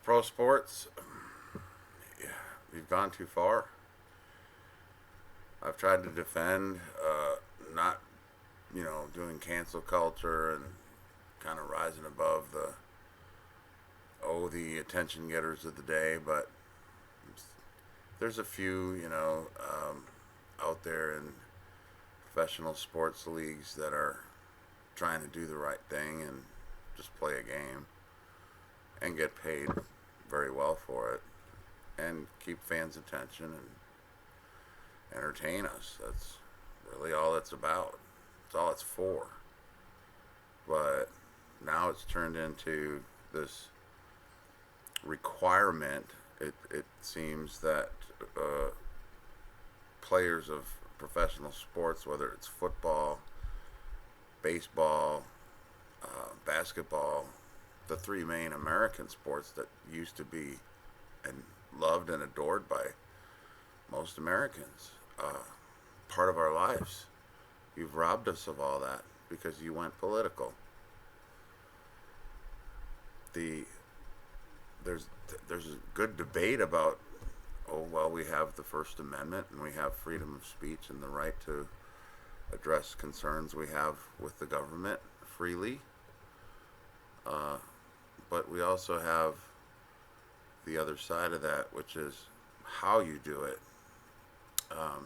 Pro sports, yeah, we've gone too far. I've tried to defend, not, doing cancel culture and kind of rising above the attention getters of the day, but there's a few, out there in professional sports leagues that are trying to do the right thing and just play a game and get paid very well for it and keep fans' attention and entertain us. That's really all it's about. It's all it's for. But now it's turned into this requirement. It seems that players of professional sports, whether it's football, baseball, basketball, the three main American sports that used to be and loved and adored by most Americans, part of our lives. You've robbed us of all that because you went political. There's a good debate about, oh well, we have the First Amendment and we have freedom of speech and the right to address concerns we have with the government freely. But we also have the other side of that, which is how you do it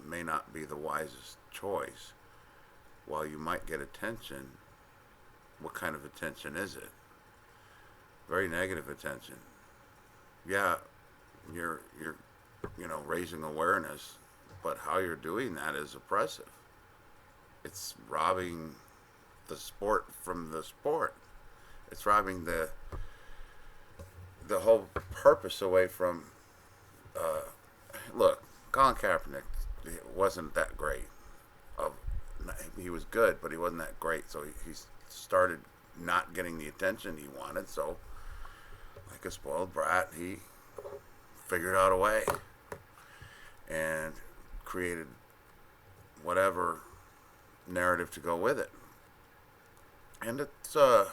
may not be the wisest choice. While you might get attention, what kind of attention is it? Very negative attention. Yeah, you're raising awareness, but how you're doing that is oppressive. It's robbing the sport from the sport. It's robbing the whole purpose away from. Look, Colin Kaepernick wasn't that great. He was good, but he wasn't that great. So he started not getting the attention he wanted. So, like a spoiled brat, he figured out a way and created whatever narrative to go with it. And it's a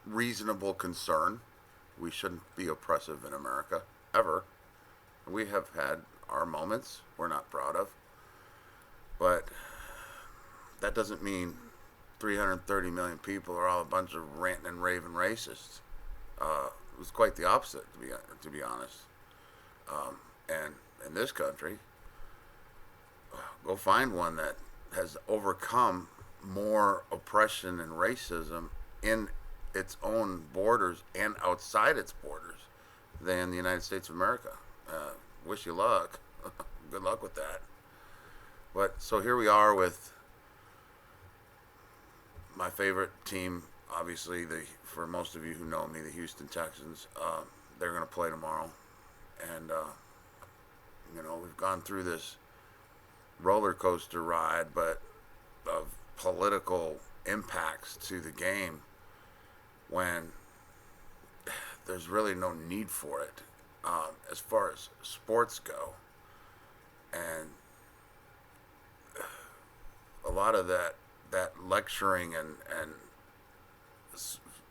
reasonable concern. We shouldn't be oppressive in America, ever. We have had our moments we're not proud of. But that doesn't mean 330 million people are all a bunch of ranting and raving racists. It was quite the opposite, to be honest. And in this country, go find one that has overcome more oppression and racism in its own borders and outside its borders than the United States of America. Wish you luck. Good luck with that. But so here we are with my favorite team, obviously, for most of you who know me, the Houston Texans. They're going to play tomorrow. And, we've gone through this roller coaster ride, but of political impacts to the game when there's really no need for it as far as sports go. And a lot of that lecturing and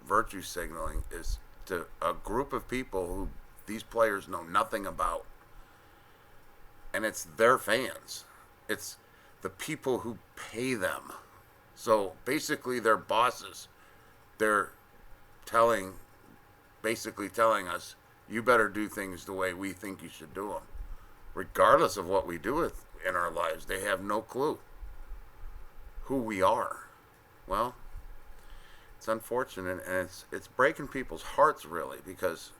virtue signaling is to a group of people who these players know nothing about. And it's their fans. It's the people who pay them. So basically their bosses, they're basically telling us, you better do things the way we think you should do them. Regardless of what we do in our lives, they have no clue who we are. Well, it's unfortunate, and it's breaking people's hearts, really, because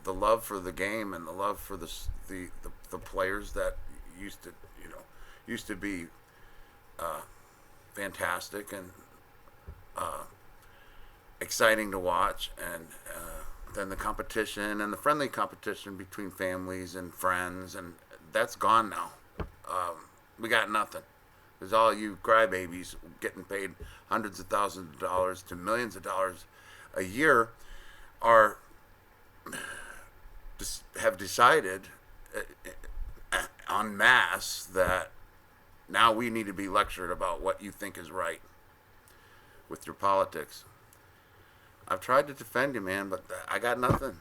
the love for the game and the love for the players that used to be fantastic and exciting to watch, and then the competition and the friendly competition between families and friends, and that's gone now. We got nothing. There's all you crybabies getting paid hundreds of thousands of dollars to millions of dollars a year have decided en masse that now we need to be lectured about what you think is right with your politics. I've tried to defend you, man, but I got nothing.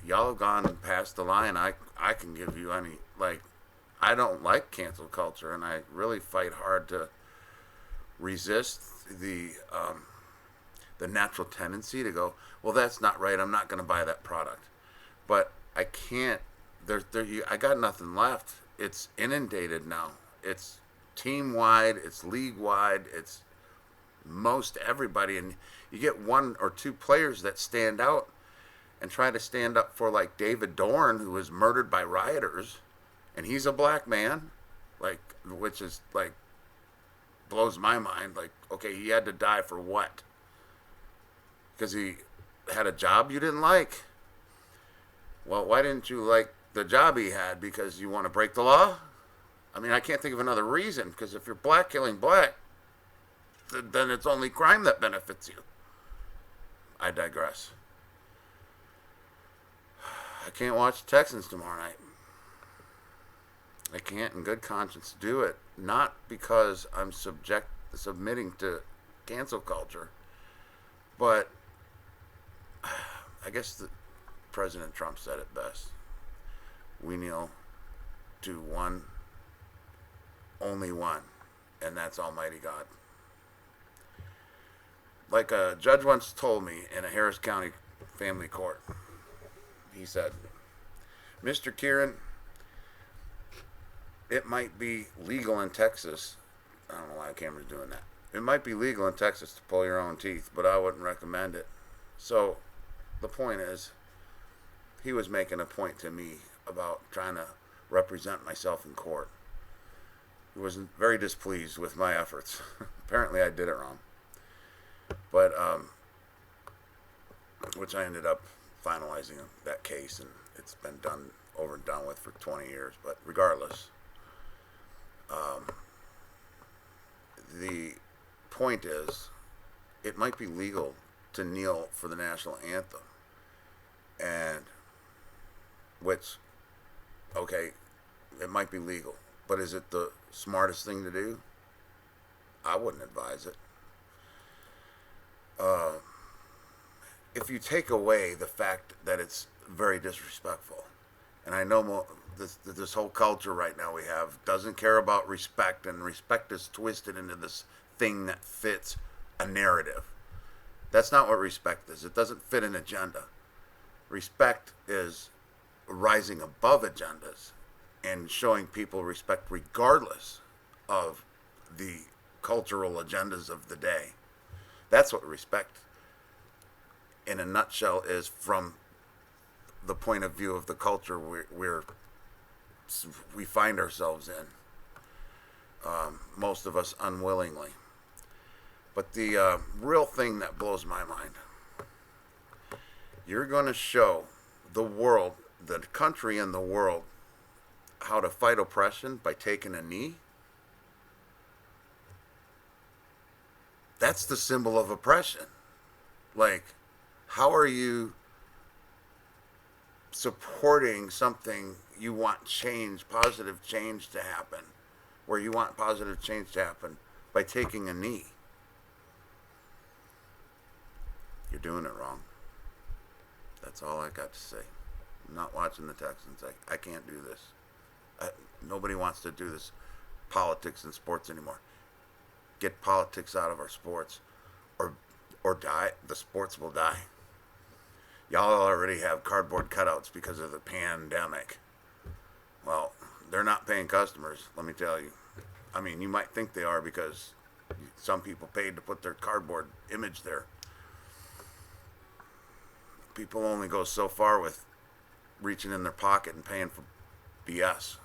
Y'all have gone past the line. I can give you any, like, I don't like cancel culture, and I really fight hard to resist the natural tendency to go, well, that's not right. I'm not going to buy that product. But I can't. I got nothing left. It's inundated now. It's team wide. It's league wide. It's most everybody, and you get one or two players that stand out and try to stand up for, like David Dorn, who was murdered by rioters, and he's a black man, like, which is like blows my mind. Like, okay, he had to die for what? Because he had a job you didn't like. Well, why didn't you like the job he had? Because you want to break the law? I mean, I can't think of another reason, because if you're black killing black, then it's only crime that benefits you. I digress. I can't watch the Texans tomorrow night. I can't in good conscience do it. Not because I'm submitting to cancel culture, but I guess President Trump said it best. We kneel to one, only one, and that's Almighty God. Like a judge once told me in a Harris County family court, he said, Mr. Kieran, it might be legal in Texas. I don't know why the camera's doing that. It might be legal in Texas to pull your own teeth, but I wouldn't recommend it. So the point is, he was making a point to me about trying to represent myself in court. He wasn't very displeased with my efforts. Apparently I did it wrong. But, which I ended up finalizing that case, and it's been done over and done with for 20 years. But regardless, the point is, it might be legal to kneel for the national anthem, and which, okay, it might be legal, but is it the smartest thing to do? I wouldn't advise it. If you take away the fact that it's very disrespectful, and I know this whole culture right now we have doesn't care about respect, and respect is twisted into this thing that fits a narrative. That's not what respect is. It doesn't fit an agenda. Respect is rising above agendas and showing people respect regardless of the cultural agendas of the day. That's what respect, in a nutshell, is from the point of view of the culture we find ourselves in. Most of us unwillingly. But the real thing that blows my mind, you're going to show the world, the country and the world, how to fight oppression by taking a knee? That's the symbol of oppression. Like, how are you supporting something you want change, positive change to happen, where you want positive change to happen by taking a knee? You're doing it wrong. That's all I got to say. I'm not watching the Texans. I can't do this. Nobody wants to do this politics and sports anymore. Get politics out of our sports, or die. The sports will die. Y'all already have cardboard cutouts because of the pandemic. Well, they're not paying customers, let me tell you. I mean, you might think they are because some people paid to put their cardboard image there. People only go so far with reaching in their pocket and paying for BS.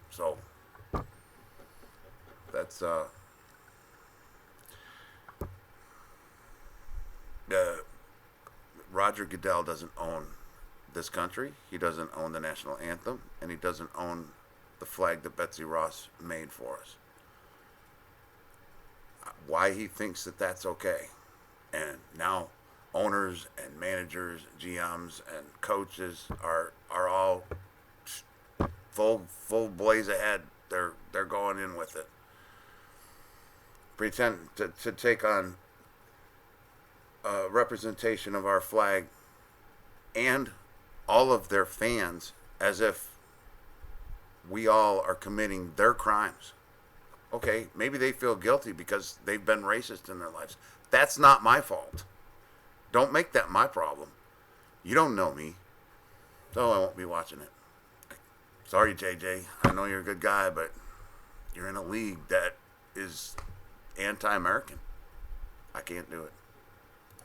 So that's Roger Goodell doesn't own this country. He doesn't own the national anthem, and he doesn't own the flag that Betsy Ross made for us. Why he thinks that that's okay, and now owners and managers, GMs and coaches are all full blaze ahead. They're going in with it. Pretend to take on representation of our flag and all of their fans as if we all are committing their crimes. Okay, maybe they feel guilty because they've been racist in their lives. That's not my fault. Don't make that my problem. You don't know me, so I won't be watching it. Sorry, JJ. I know you're a good guy, but you're in a league that is anti-American. I can't do it.